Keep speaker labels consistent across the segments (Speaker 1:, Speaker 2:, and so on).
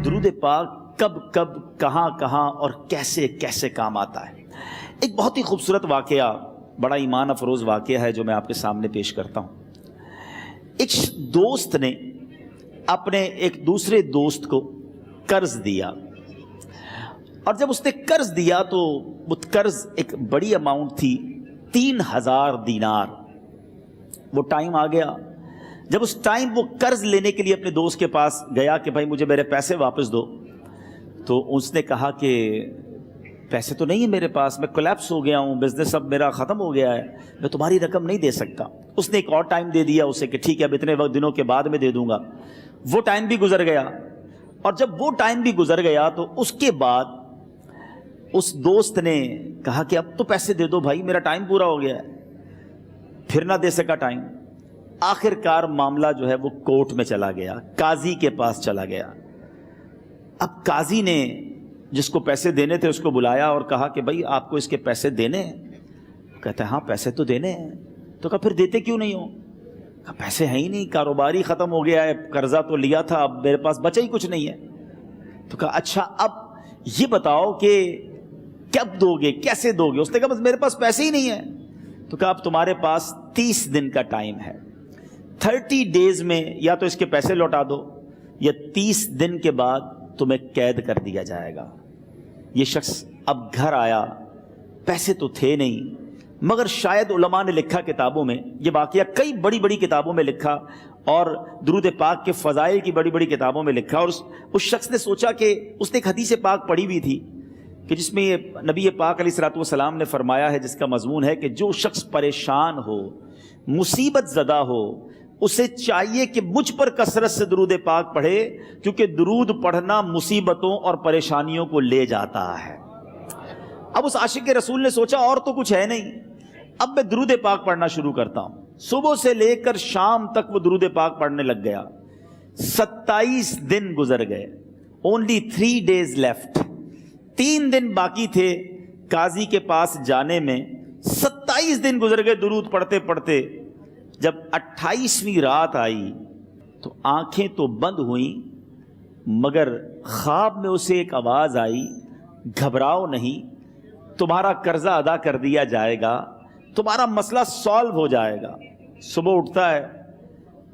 Speaker 1: درود پاک کب کب کہاں کہاں اور کیسے کیسے کام آتا ہے. ایک بہت ہی خوبصورت واقعہ، بڑا ایمان افروز واقعہ ہے جو میں آپ کے سامنے پیش کرتا ہوں. ایک دوست نے اپنے ایک دوسرے دوست کو قرض دیا، اور جب اس نے قرض دیا تو وہ قرض ایک بڑی اماؤنٹ تھی، 3000 دینار. وہ ٹائم آ گیا جب اس ٹائم وہ قرض لینے کے لیے اپنے دوست کے پاس گیا کہ بھائی مجھے میرے پیسے واپس دو. تو اس نے کہا کہ پیسے تو نہیں ہے میرے پاس، میں کولیپس ہو گیا ہوں، بزنس اب میرا ختم ہو گیا ہے، میں تمہاری رقم نہیں دے سکتا. اس نے ایک اور ٹائم دے دیا اسے کہ ٹھیک ہے اب اتنے وقت دنوں کے بعد میں دے دوں گا. وہ ٹائم بھی گزر گیا، اور جب وہ ٹائم بھی گزر گیا تو اس کے بعد اس دوست نے کہا کہ اب تو پیسے دے دو بھائی، میرا ٹائم پورا ہو گیا ہے. پھر نہ دے سکا ٹائم. آخر کار معاملہ جو ہے وہ کورٹ میں چلا گیا، قاضی کے پاس چلا گیا. اب قاضی نے جس کو پیسے دینے تھے اس کو بلایا اور کہا کہ بھائی آپ کو اس کے پیسے دینے ہیں؟ کہتا ہے ہاں پیسے تو دینے ہیں. تو کہا پھر دیتے کیوں نہیں ہو؟ کہا پیسے ہیں ہی نہیں، کاروبار ہی ختم ہو گیا ہے، قرضہ تو لیا تھا، اب میرے پاس بچا ہی کچھ نہیں ہے. تو کہا اچھا اب یہ بتاؤ کہ کب دو گے، کیسے دو گے؟ اس نے کہا بس میرے پاس پیسے ہی نہیں ہیں. تو کہا اب تمہارے پاس 30 دن کا ٹائم ہے، 30 ڈیز میں یا تو اس کے پیسے لوٹا دو یا 30 دن کے بعد تمہیں قید کر دیا جائے گا. یہ شخص اب گھر آیا، پیسے تو تھے نہیں، مگر شاید علماء نے لکھا کتابوں میں، یہ واقعہ کئی بڑی بڑی کتابوں میں لکھا اور درود پاک کے فضائل کی بڑی بڑی کتابوں میں لکھا. اور اس شخص نے سوچا کہ اس نے ایک حدیث پاک پڑھی ہوئی تھی کہ جس میں یہ نبی پاک علیہ الصلوۃ والسلام نے فرمایا ہے، جس کا مضمون ہے کہ جو شخص پریشان ہو، مصیبت زدہ ہو، اسے چاہیے کہ مجھ پر کثرت سے درود پاک پڑھے، کیونکہ درود پڑھنا مصیبتوں اور پریشانیوں کو لے جاتا ہے. اب اس عاشق رسول نے سوچا اور تو کچھ ہے نہیں، اب میں درود پاک پڑھنا شروع کرتا ہوں. صبح سے لے کر شام تک وہ درود پاک پڑھنے لگ گیا. 27 دن گزر گئے. only 3 days left. 3 دن باقی تھے قاضی کے پاس جانے میں. 27 دن گزر گئے درود پڑھتے پڑھتے. جب 28ویں رات آئی تو آنکھیں تو بند ہوئیں، مگر خواب میں اسے ایک آواز آئی، گھبراؤ نہیں، تمہارا قرضہ ادا کر دیا جائے گا، تمہارا مسئلہ سالو ہو جائے گا. صبح اٹھتا ہے،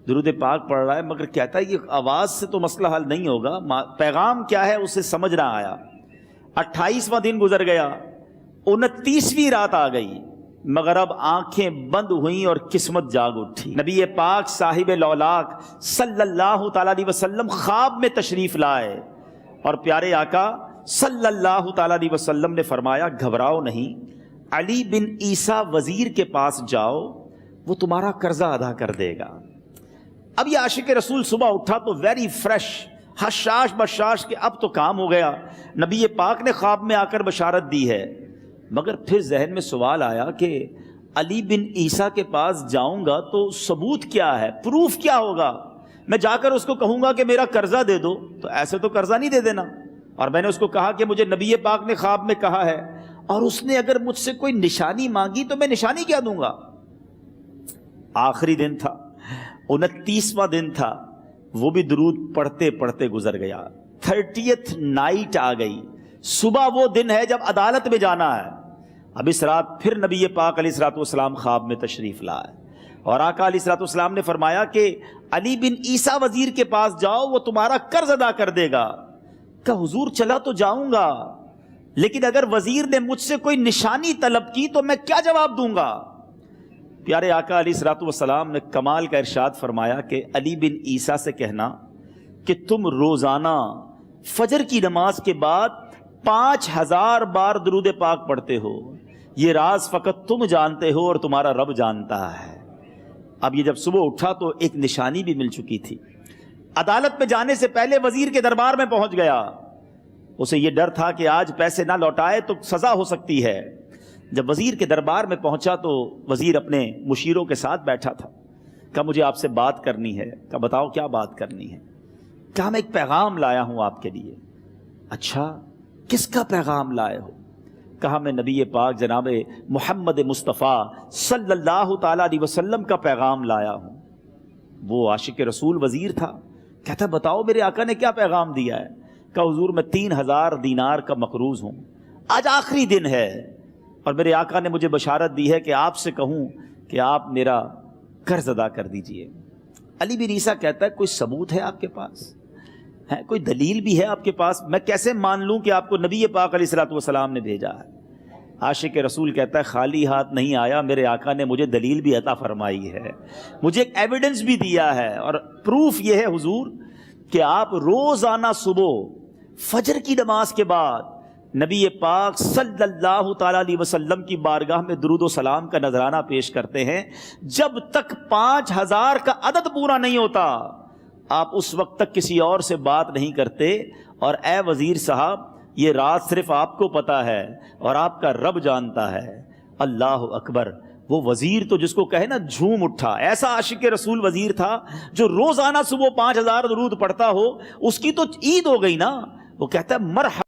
Speaker 1: درود پاک پڑھ رہا ہے، مگر کہتا ہے یہ آواز سے تو مسئلہ حل نہیں ہوگا، پیغام کیا ہے اسے سمجھ نہ آیا. 28واں دن گزر گیا، 29ویں رات آ گئی، مگر اب آنکھیں بند ہوئیں اور قسمت جاگ اٹھی. نبی پاک صاحب لولاک صلی اللہ تعالیٰ علیہ وسلم خواب میں تشریف لائے اور پیارے آقا صلی اللہ تعالیٰ علیہ وسلم نے فرمایا گھبراؤ نہیں، علی بن عیسیٰ وزیر کے پاس جاؤ، وہ تمہارا قرضہ ادا کر دے گا. اب یہ عاشق رسول صبح اٹھا تو ویری فریش، حشاش بشاش کہ اب تو کام ہو گیا، نبی پاک نے خواب میں آ کر بشارت دی ہے. مگر پھر ذہن میں سوال آیا کہ علی بن عیسیٰ کے پاس جاؤں گا تو ثبوت کیا ہے، پروف کیا ہوگا؟ میں جا کر اس کو کہوں گا کہ میرا قرضہ دے دو تو ایسے تو قرضہ نہیں دے دینا. اور میں نے اس کو کہا کہ مجھے نبی پاک نے خواب میں کہا ہے، اور اس نے اگر مجھ سے کوئی نشانی مانگی تو میں نشانی کیا دوں گا؟ آخری دن تھا، 29واں دن تھا، وہ بھی درود پڑھتے پڑھتے گزر گیا. 30th نائٹ آ گئی، صبح وہ دن ہے جب عدالت میں جانا ہے. اب اس رات پھر نبی پاک علیہ الصلوۃ والسلام خواب میں تشریف لائے اور آقا علیہ الصلوۃ والسلام نے فرمایا کہ علی بن عیسیٰ وزیر کے پاس جاؤ، وہ تمہارا قرض ادا کر دے گا. کہ حضور چلا تو جاؤں گا، لیکن اگر وزیر نے مجھ سے کوئی نشانی طلب کی تو میں کیا جواب دوں گا؟ پیارے آقا علیہ الصلوۃ والسلام نے کمال کا ارشاد فرمایا کہ علی بن عیسیٰ سے کہنا کہ تم روزانہ فجر کی نماز کے بعد 5000 بار درود پاک پڑھتے ہو، یہ راز فقط تم جانتے ہو اور تمہارا رب جانتا ہے. اب یہ جب صبح اٹھا تو ایک نشانی بھی مل چکی تھی. عدالت میں جانے سے پہلے وزیر کے دربار میں پہنچ گیا. اسے یہ ڈر تھا کہ آج پیسے نہ لوٹائے تو سزا ہو سکتی ہے. جب وزیر کے دربار میں پہنچا تو وزیر اپنے مشیروں کے ساتھ بیٹھا تھا. کہا مجھے آپ سے بات کرنی ہے. کہا بتاؤ کیا بات کرنی ہے؟ کہا میں ایک پیغام لایا ہوں آپ کے لیے. اچھا کس کا پیغام لائے ہو؟ کہا میں نبی پاک جناب محمد مصطفیٰ صلی اللہ تعالیٰ علیہ وسلم کا پیغام لایا ہوں. وہ عاشق رسول وزیر تھا. کہتا بتاؤ میرے آقا نے کیا پیغام دیا ہے؟ کہ حضور میں 3000 دینار کا مقروض ہوں، آج آخری دن ہے اور میرے آقا نے مجھے بشارت دی ہے کہ آپ سے کہوں کہ آپ میرا قرض ادا کر دیجئے۔ علی بن عیسیٰ کہتا ہے کوئی ثبوت ہے آپ کے پاس؟ ہے کوئی دلیل بھی ہے آپ کے پاس؟ میں کیسے مان لوں کہ آپ کو نبی پاک علیہ الصلوۃ والسلام نے بھیجا ہے؟ عاشق رسول کہتا ہے خالی ہاتھ نہیں آیا، میرے آقا نے مجھے دلیل بھی عطا فرمائی ہے، مجھے ایک ایویڈنس بھی دیا ہے، اور پروف یہ ہے حضور کہ آپ روزانہ صبح فجر کی نماز کے بعد نبی پاک صلی اللہ تعالیٰ علیہ وسلم کی بارگاہ میں درود و سلام کا نذرانہ پیش کرتے ہیں، جب تک 5000 کا عدد پورا نہیں ہوتا آپ اس وقت تک کسی اور سے بات نہیں کرتے۔ اور اے وزیر صاحب، یہ راز صرف آپ کو پتا ہے اور آپ کا رب جانتا ہے۔ اللہ اکبر! وہ وزیر تو جس کو کہے نا جھوم اٹھا، ایسا عاشق رسول وزیر تھا جو روزانہ صبح 5000 درود پڑھتا ہو، اس کی تو عید ہو گئی نا۔ وہ کہتا ہے مرحبا